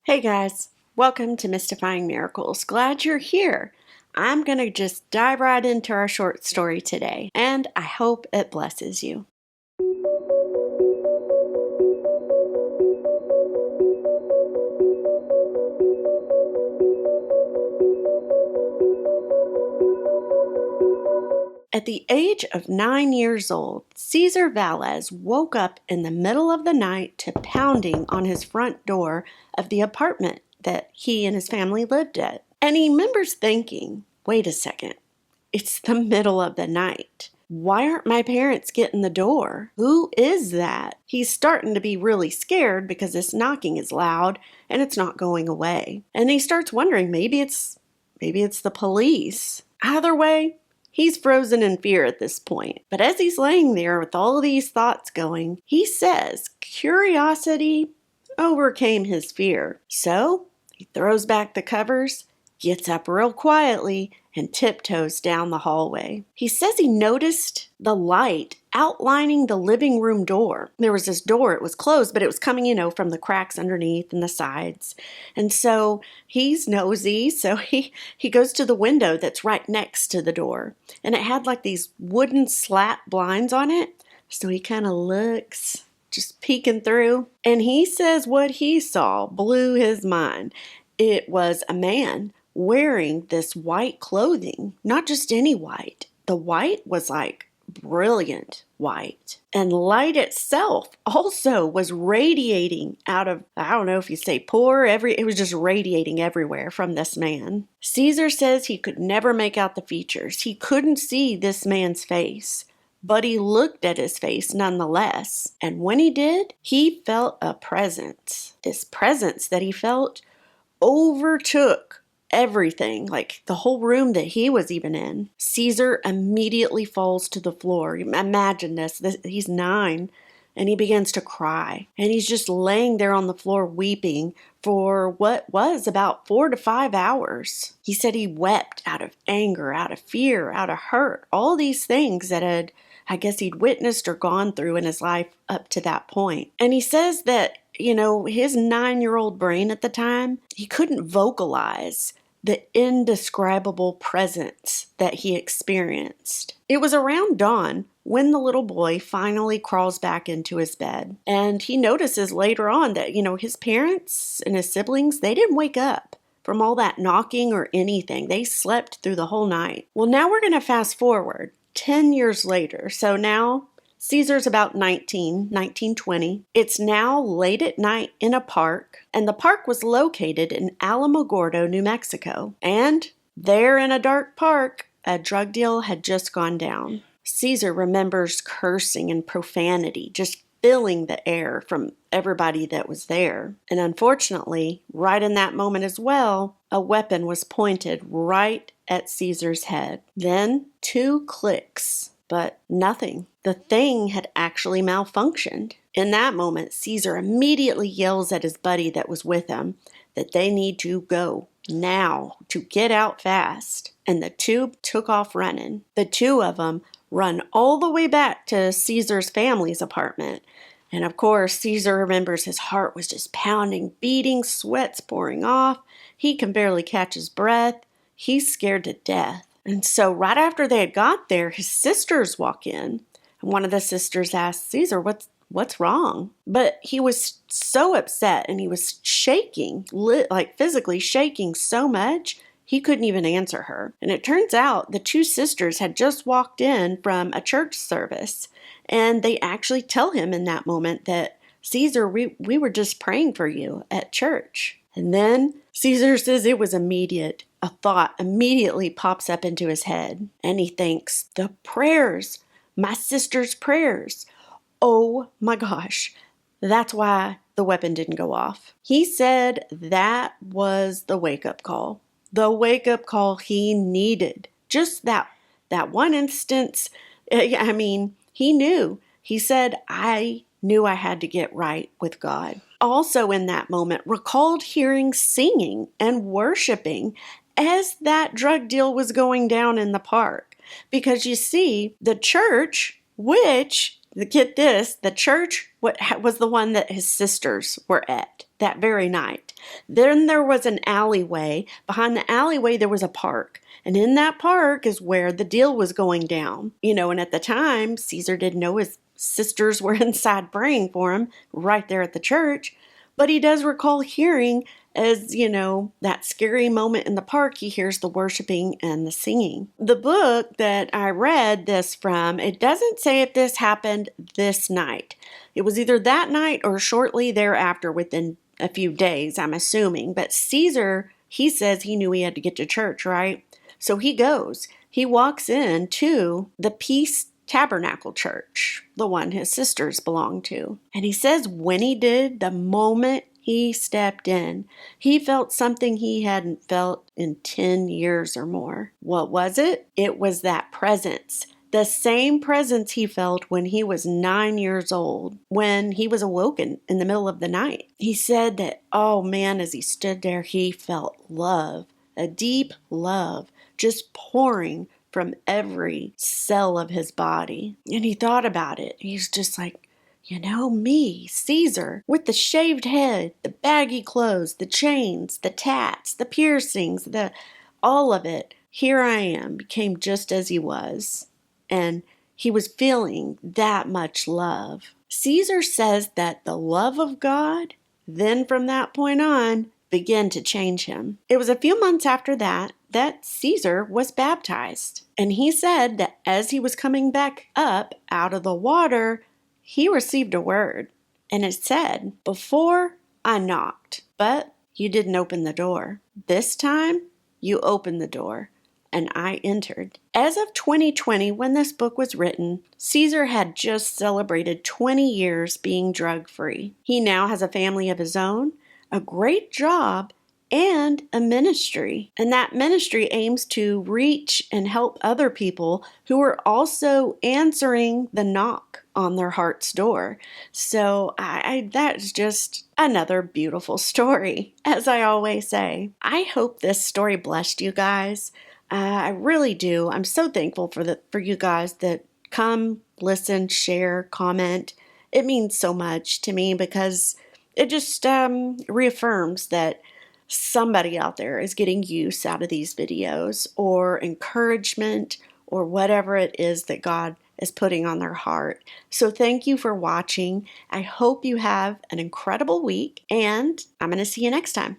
Hey guys, welcome to Mystifying Miracles. Glad you're here. I'm going to just dive right into our short story today, and I hope it blesses you. At the age of 9 years old, Cesar Velez woke up in the middle of the night to pounding on his front door of the apartment that he and his family lived at. And he remembers thinking, wait a second, it's the middle of the night. Why aren't my parents getting the door? Who is that? He's starting to be really scared because this knocking is loud and it's not going away. And he starts wondering, maybe it's the police. Either way, he's frozen in fear at this point. But as he's laying there with all these thoughts going, he says curiosity overcame his fear. So he throws back the covers, gets up real quietly, and tiptoes down the hallway. He says he noticed the light outlining the living room door. There was this door, it was closed, but it was coming, from the cracks underneath and the sides. And so he's nosy, so he goes to the window that's right next to the door. And it had like these wooden slat blinds on it. So he kind of looks, just peeking through. And he says what he saw blew his mind. It was a man wearing this white clothing, not just any white. The white was like brilliant white. And light itself also was radiating out of, I don't know if you say pore, it was just radiating everywhere from this man. Cesar says he could never make out the features. He couldn't see this man's face, but he looked at his face nonetheless. And when he did, he felt a presence. This presence that he felt overtook everything, like the whole room that he was even in. Cesar immediately falls to the floor. Imagine this, he's 9, and he begins to cry. And he's just laying there on the floor weeping for what was about 4 to 5 hours. He said he wept out of anger, out of fear, out of hurt, all these things that he'd witnessed or gone through in his life up to that point. And he says that, his 9-year-old brain at the time, he couldn't vocalize the indescribable presence that he experienced. It was around dawn when the little boy finally crawls back into his bed. And he notices later on that, his parents and his siblings, they didn't wake up from all that knocking or anything. They slept through the whole night. Well, now we're going to fast forward 10 years later. So now Cesar's about 1920. It's now late at night in a park, and the park was located in Alamogordo, New Mexico. And there in a dark park, a drug deal had just gone down. Cesar remembers cursing and profanity just filling the air from everybody that was there. And unfortunately, right in that moment as well, a weapon was pointed right at Cesar's head. Then 2 clicks, but nothing. The thing had actually malfunctioned. In that moment, Cesar immediately yells at his buddy that was with him that they need to go now, to get out fast. And the 2 took off running. The 2 of them run all the way back to Cesar's family's apartment. And of course, Cesar remembers his heart was just pounding, beating, sweat's pouring off. He can barely catch his breath. He's scared to death. And so right after they had got there, his sisters walk in. And one of the sisters asked Cesar, what's wrong? But he was so upset and he was shaking, like physically shaking so much, he couldn't even answer her. And it turns out the 2 sisters had just walked in from a church service. And they actually tell him in that moment that, Cesar, we were just praying for you at church. And then Cesar says it was immediate. A thought immediately pops up into his head. And he thinks, the prayers, my sister's prayers. Oh my gosh, that's why the weapon didn't go off. He said that was the wake-up call. The wake-up call he needed. Just that one instance, he knew. He said, I knew I had to get right with God. Also in that moment, recalled hearing singing and worshiping as that drug deal was going down in the park. Because you see, the church, which Get this, the church was the one that his sisters were at that very night. Then there was an alleyway. Behind the alleyway, there was a park. And in that park is where the deal was going down. And at the time, Cesar didn't know his sisters were inside praying for him right there at the church. But he does recall hearing, as that scary moment in the park, he hears the worshiping and the singing. The book that I read this from, it doesn't say if this happened this night. It was either that night or shortly thereafter, within a few days, I'm assuming. But Cesar, he says he knew he had to get to church, right? So he goes. He walks in to the Peace Tabernacle Church, the one his sisters belonged to. And he says when he did, the moment he stepped in, he felt something he hadn't felt in 10 years or more. What was it? It was that presence. The same presence he felt when he was 9 years old, when he was awoken in the middle of the night. He said that, oh man, as he stood there, he felt love, a deep love, just pouring from every cell of his body. And he thought about it. He's just like, me, Cesar, with the shaved head, the baggy clothes, the chains, the tats, the piercings, all of it. Here I am, became just as he was. And he was feeling that much love. Cesar says that the love of God, then from that point on, began to change him. It was a few months after that Cesar was baptized. And he said that as he was coming back up out of the water, he received a word. And it said, "Before I knocked, but you didn't open the door. This time, you opened the door, and I entered." As of 2020, when this book was written, Cesar had just celebrated 20 years being drug-free. He now has a family of his own, a great job, and a ministry. And that ministry aims to reach and help other people who are also answering the knock on their heart's door. So that's just another beautiful story, as I always say. I hope this story blessed you guys. I really do. I'm so thankful for you guys that come, listen, share, comment. It means so much to me because it just reaffirms that somebody out there is getting use out of these videos or encouragement or whatever it is that God is putting on their heart. So thank you for watching. I hope you have an incredible week, and I'm going to see you next time.